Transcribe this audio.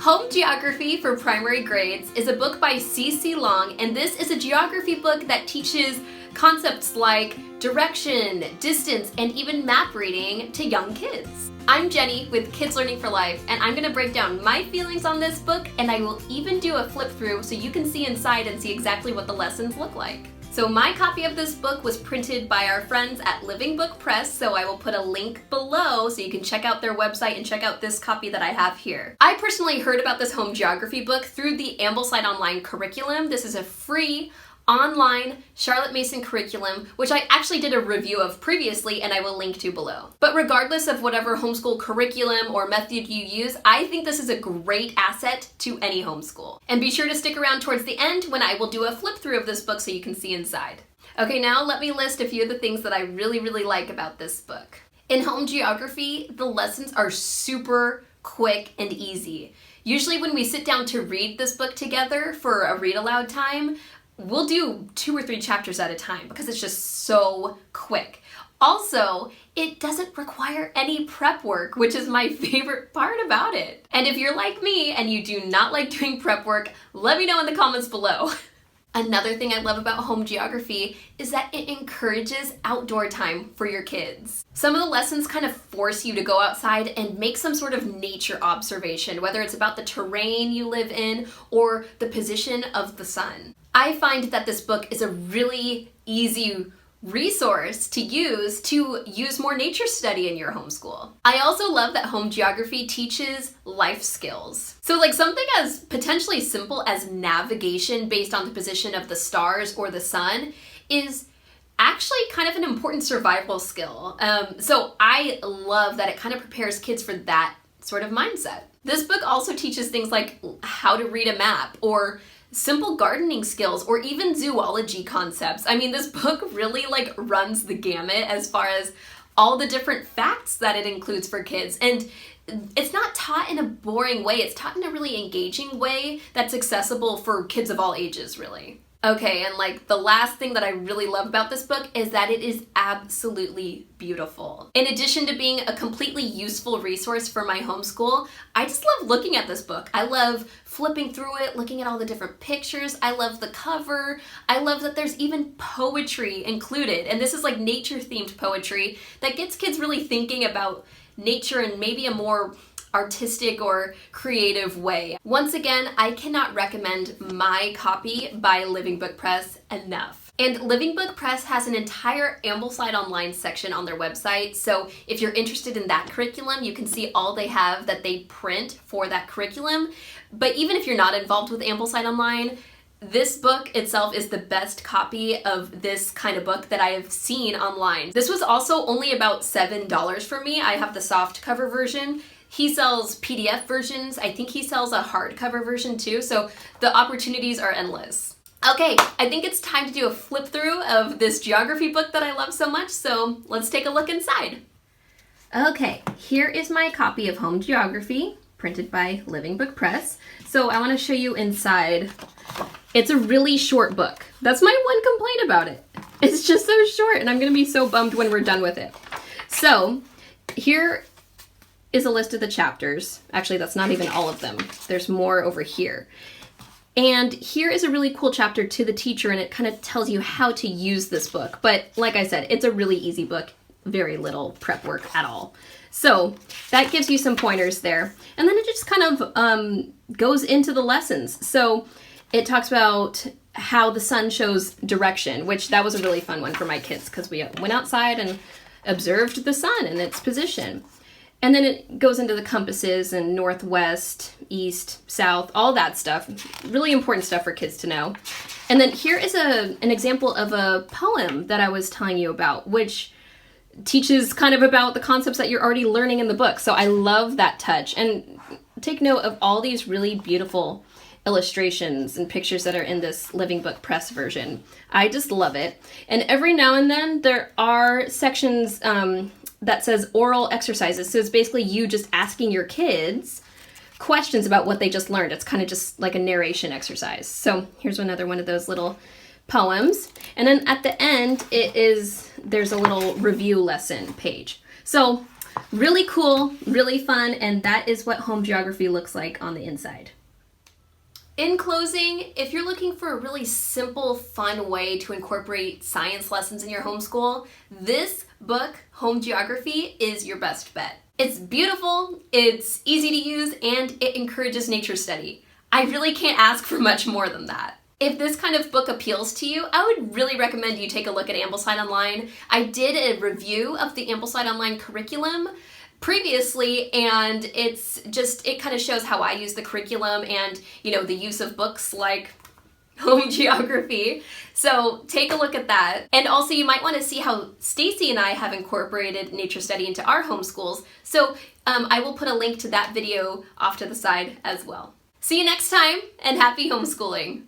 Home Geography for Primary Grades is a book by C.C. Long, and this is a geography book that teaches concepts like direction, distance, and even map reading to young kids. I'm Jenny with Kids Learning for Life, and I'm going to break down my feelings on this book, and I will even do a flip through so you can see inside and see exactly what the lessons look like. So my copy of this book was printed by our friends at Living Book Press, so I will put a link below so you can check out their website and check out this copy that I have here. I personally heard about this home geography book through the Ambleside Online curriculum. This is a free online Charlotte Mason curriculum, which I actually did a review of previously and I will link to below. But regardless of whatever homeschool curriculum or method you use, I think this is a great asset to any homeschool. And be sure to stick around towards the end when I will do a flip through of this book so you can see inside. Okay, now let me list a few of the things that I really like about this book. In home geography, the lessons are super quick and easy. Usually when we sit down to read this book together for a read aloud time, we'll do 2 or 3 chapters at a time because it's just so quick. Also, it doesn't require any prep work, which is my favorite part about it. And if you're like me and you do not like doing prep work, let me know in the comments below. Another thing I love about home geography is that it encourages outdoor time for your kids. Some of the lessons kind of force you to go outside and make some sort of nature observation, whether it's about the terrain you live in or the position of the sun. I find that this book is a really easy resource to use more nature study in your homeschool. I also love that home geography teaches life skills. So like something as potentially simple as navigation based on the position of the stars or the sun is actually kind of an important survival skill. So I love that it kind of prepares kids for that sort of mindset. This book also teaches things like how to read a map or simple gardening skills or even zoology concepts. I mean, this book really runs the gamut as far as all the different facts that it includes for kids. And it's not taught in a boring way. It's taught in a really engaging way that's accessible for kids of all ages, really. Okay, and the last thing that I really love about this book is that it is absolutely beautiful. In addition to being a completely useful resource for my homeschool, I just love looking at this book. I love flipping through it, looking at all the different pictures. I love the cover. I love that there's even poetry included. And this is nature-themed poetry that gets kids really thinking about nature in maybe a more artistic or creative way. Once again, I cannot recommend my copy by Living Book Press enough. And Living Book Press has an entire Ambleside Online section on their website, so if you're interested in that curriculum, you can see all they have that they print for that curriculum. But even if you're not involved with Ambleside Online, this book itself is the best copy of this kind of book that I have seen online. This was also only about $7 for me. I have the soft cover version. He sells PDF versions. I think he sells a hardcover version too, so the opportunities are endless. Okay, I think it's time to do a flip through of this geography book that I love so much, so let's take a look inside. Okay, here is my copy of Home Geography, printed by Living Book Press. So I want to show you inside. It's a really short book. That's my one complaint about it. It's just so short, and I'm going to be so bummed when we're done with it. So here is a list of the chapters. Actually, that's not even all of them. There's more over here. And here is a really cool chapter to the teacher, and it kind of tells you how to use this book. But like I said, it's a really easy book. Very little prep work at all. So that gives you some pointers there. And then it just kind of goes into the lessons. So it talks about how the sun shows direction, which that was a really fun one for my kids because we went outside and observed the sun and its position. And then it goes into the compasses and northwest, east, south, all that stuff. Really important stuff for kids to know. And then here is an example of a poem that I was telling you about, which teaches kind of about the concepts that you're already learning in the book. So I love that touch. And take note of all these really beautiful illustrations and pictures that are in this Living Book Press version. I just love it. And every now and then there are sections that says oral exercises. So it's basically you just asking your kids questions about what they just learned. It's kind of just like a narration exercise. So here's another one of those little poems. And then at the end, there's a little review lesson page. So really cool, really fun, and that is what home geography looks like on the inside. In closing, if you're looking for a really simple, fun way to incorporate science lessons in your homeschool, this book, Home Geography, is your best bet. It's beautiful, it's easy to use, and it encourages nature study. I really can't ask for much more than that. If this kind of book appeals to you, I would really recommend you take a look at Ambleside Online. I did a review of the Ambleside Online curriculum previously, and it kind of shows how I use the curriculum and, the use of books like Home Geography. So take a look at that. And also you might want to see how Stacey and I have incorporated nature study into our homeschools. So I will put a link to that video off to the side as well. See you next time, and happy homeschooling!